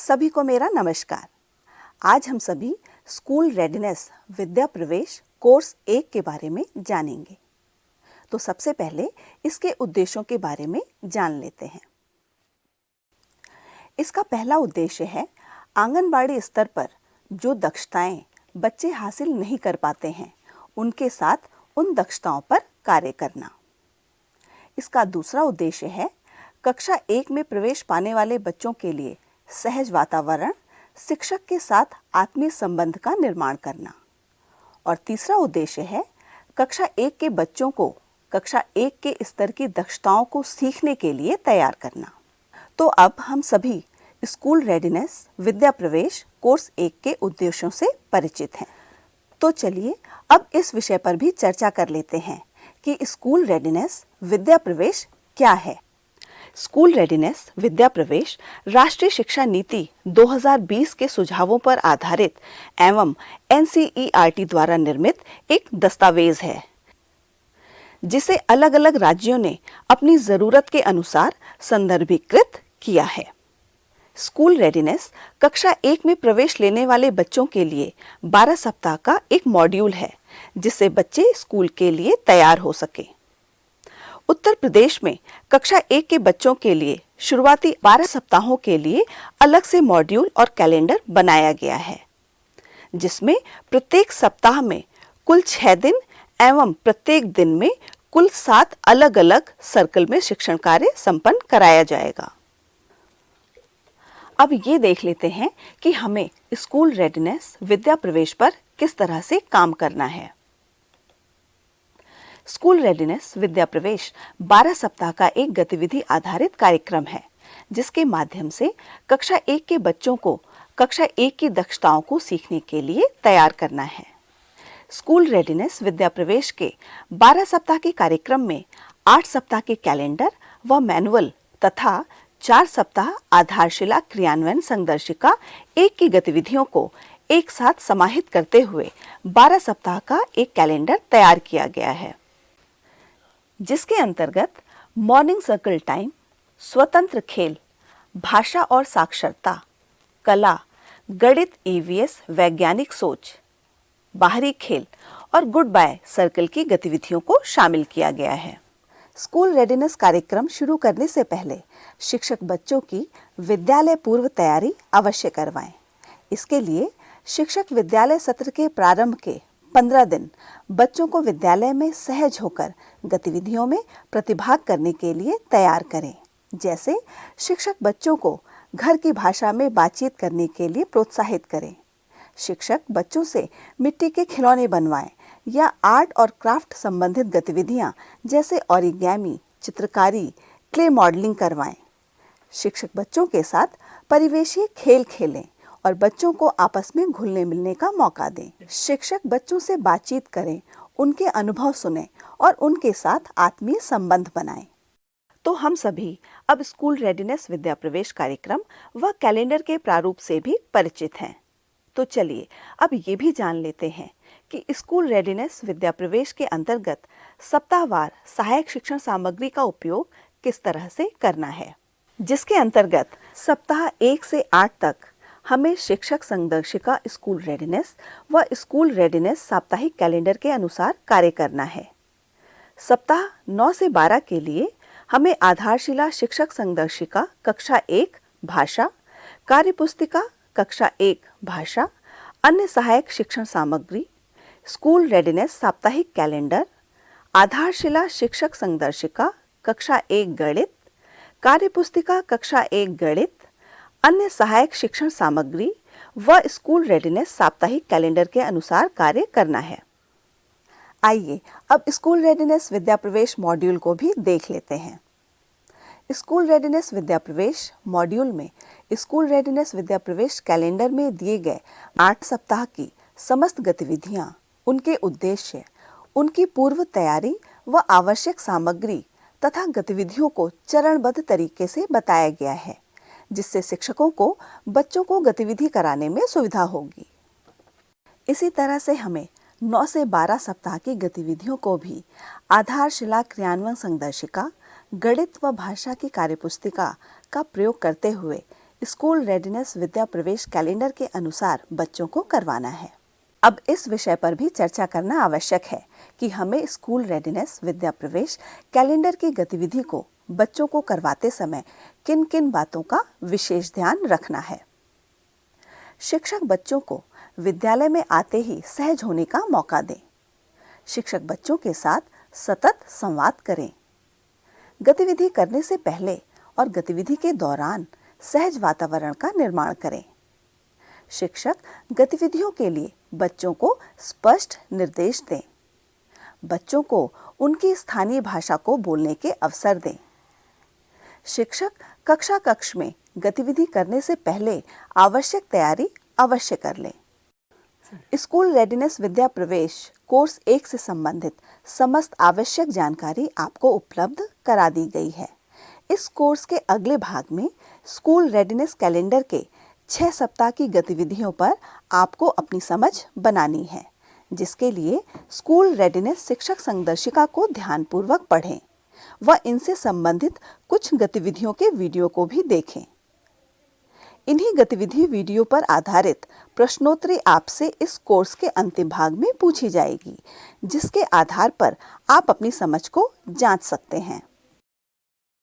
सभी को मेरा नमस्कार। आज हम सभी स्कूल रेडीनेस विद्या प्रवेश कोर्स 1 के बारे में जानेंगे। तो सबसे पहले इसके उद्देश्यों के बारे में जान लेते हैं। इसका पहला उद्देश्य है आंगनबाड़ी स्तर पर जो दक्षताएं बच्चे हासिल नहीं कर पाते हैं, उनके साथ उन दक्षताओं पर कार्य करना। इसका दूसरा उद्देश्य है कक्षा 1 में प्रवेश पाने वाले बच्चों के लिए सहज वातावरण, शिक्षक के साथ आत्मीय संबंध का निर्माण करना। और तीसरा उद्देश्य है कक्षा 1 के बच्चों को कक्षा 1 के स्तर की दक्षताओं को सीखने के लिए तैयार करना। तो अब हम सभी स्कूल रेडीनेस विद्या प्रवेश कोर्स 1 के उद्देश्यों से परिचित हैं। तो चलिए अब इस विषय पर भी चर्चा कर लेते हैं कि स्कूल रेडीनेस विद्या प्रवेश क्या है। स्कूल रेडीनेस विद्या प्रवेश राष्ट्रीय शिक्षा नीति 2020 के सुझावों पर आधारित एवं NCERT द्वारा निर्मित एक दस्तावेज है, जिसे अलग अलग राज्यों ने अपनी जरूरत के अनुसार संदर्भीकृत किया है। स्कूल रेडीनेस कक्षा 1 में प्रवेश लेने वाले बच्चों के लिए 12 सप्ताह का एक मॉड्यूल है, जिससे बच्चे स्कूल के लिए तैयार हो सके। उत्तर प्रदेश में कक्षा 1 के बच्चों के लिए शुरुआती 12 सप्ताहों के लिए अलग से मॉड्यूल और कैलेंडर बनाया गया है, जिसमें प्रत्येक सप्ताह में कुल 6 दिन एवं प्रत्येक दिन में कुल 7 अलग अलग सर्कल में शिक्षण कार्य संपन्न कराया जाएगा। अब ये देख लेते हैं कि हमें स्कूल रेडीनेस विद्या प्रवेश पर किस तरह से काम करना है। स्कूल रेडीनेस विद्या प्रवेश 12 सप्ताह का एक गतिविधि आधारित कार्यक्रम है, जिसके माध्यम से कक्षा 1 के बच्चों को कक्षा 1 की दक्षताओं को सीखने के लिए तैयार करना है। स्कूल रेडीनेस विद्या प्रवेश के 12 सप्ताह के कार्यक्रम में 8 सप्ताह के कैलेंडर व मैनुअल तथा 4 सप्ताह आधारशिला क्रियान्वयन संदर्शिका 1 की गतिविधियों को एक साथ समाहित करते हुए 12 सप्ताह का एक कैलेंडर तैयार किया गया है, जिसके अंतर्गत मॉर्निंग सर्कल टाइम, स्वतंत्र खेल, भाषा और साक्षरता, कला, गणित, EVS, वैज्ञानिक सोच, बाहरी खेल और गुड बाय सर्कल की गतिविधियों को शामिल किया गया है। स्कूल रेडीनेस कार्यक्रम शुरू करने से पहले शिक्षक बच्चों की विद्यालय पूर्व तैयारी अवश्य करवाएं। इसके लिए शिक्षक विद्यालय सत्र के प्रारंभ के 15 दिन बच्चों को विद्यालय में सहज होकर गतिविधियों में प्रतिभाग करने के लिए तैयार करें। जैसे शिक्षक बच्चों को घर की भाषा में बातचीत करने के लिए प्रोत्साहित करें। शिक्षक बच्चों से मिट्टी के खिलौने बनवाएं या आर्ट और क्राफ्ट संबंधित गतिविधियां जैसे ओरिगैमी, चित्रकारी, क्ले मॉडलिंग करवाएं। शिक्षक बच्चों के साथ परिवेशीय खेल खेलें और बच्चों को आपस में घुलने मिलने का मौका दें। शिक्षक बच्चों से बातचीत करें, उनके अनुभव सुनें और उनके साथ आत्मीय संबंध बनाएं। तो हम सभी अब स्कूल रेडीनेस विद्या प्रवेश कार्यक्रम व कैलेंडर के प्रारूप से भी परिचित हैं। तो चलिए अब ये भी जान लेते हैं कि स्कूल रेडीनेस विद्या प्रवेश के अंतर्गत सप्ताहवार सहायक शिक्षण सामग्री का उपयोग किस तरह से करना है, जिसके अंतर्गत सप्ताह 1 से 8 तक हमें शिक्षक संदर्शिका स्कूल रेडीनेस व स्कूल रेडीनेस साप्ताहिक कैलेंडर के अनुसार कार्य करना है। सप्ताह 9 से 12 के लिए हमें आधारशिला शिक्षक संदर्शिका कक्षा 1 भाषा, कार्यपुस्तिका कक्षा 1 भाषा, अन्य सहायक शिक्षण सामग्री, स्कूल रेडीनेस साप्ताहिक कैलेंडर, आधारशिला शिक्षक संदर्शिका कक्षा 1 गणित, कार्यपुस्तिका कक्षा 1 गणित, अन्य सहायक शिक्षण सामग्री व स्कूल रेडीनेस साप्ताहिक कैलेंडर के अनुसार कार्य करना है। आइए अब स्कूल रेडीनेस विद्या प्रवेश मॉड्यूल को भी देख लेते हैं। स्कूल रेडीनेस विद्या प्रवेश मॉड्यूल में स्कूल रेडीनेस विद्या प्रवेश कैलेंडर में दिए गए 8 सप्ताह की समस्त गतिविधियां, उनके उद्देश्य, उनकी पूर्व तैयारी व आवश्यक सामग्री तथा गतिविधियों को चरणबद्ध तरीके से बताया गया है, जिससे शिक्षकों को बच्चों को गतिविधि कराने में सुविधा होगी। इसी तरह से हमें 9 से 12 सप्ताह की गतिविधियों को भी आधारशिला क्रियान्वयन संदर्शिका, गणित व भाषा की कार्यपुस्तिका का प्रयोग करते हुए स्कूल रेडिनेस विद्या प्रवेश कैलेंडर के अनुसार बच्चों को करवाना है। अब इस विषय पर भी चर्चा करना आवश्यक है कि हमें स्कूल रेडिनेस विद्या प्रवेश कैलेंडर की गतिविधि को बच्चों को करवाते समय किन किन बातों का विशेष ध्यान रखना है। शिक्षक बच्चों को विद्यालय में आते ही सहज होने का मौका दें। शिक्षक बच्चों के साथ सतत संवाद करें। गतिविधि करने से पहले और गतिविधि के दौरान सहज वातावरण का निर्माण करें। शिक्षक गतिविधियों के लिए बच्चों को स्पष्ट निर्देश दें। बच्चों को उनकी स्थानीय भाषा को बोलने के अवसर दें। शिक्षक कक्ष में गतिविधि करने से पहले आवश्यक तैयारी अवश्य कर लें। स्कूल रेडिनेस विद्या प्रवेश कोर्स 1 से संबंधित समस्त आवश्यक जानकारी आपको उपलब्ध करा दी गई है। इस कोर्स के अगले भाग में स्कूल रेडिनेस कैलेंडर के 6 सप्ताह की गतिविधियों पर आपको अपनी समझ बनानी है, जिसके लिए स्कूल रेडिनेस शिक्षक संदर्शिका को ध्यानपूर्वक पढ़ें व इनसे संबंधित कुछ गतिविधियों के वीडियो को भी देखें। इन्हीं गतिविधि वीडियो पर आधारित प्रश्नोत्तरी आपसे इस कोर्स के अंतिम भाग में पूछी जाएगी, जिसके आधार पर आप अपनी समझ को जांच सकते हैं।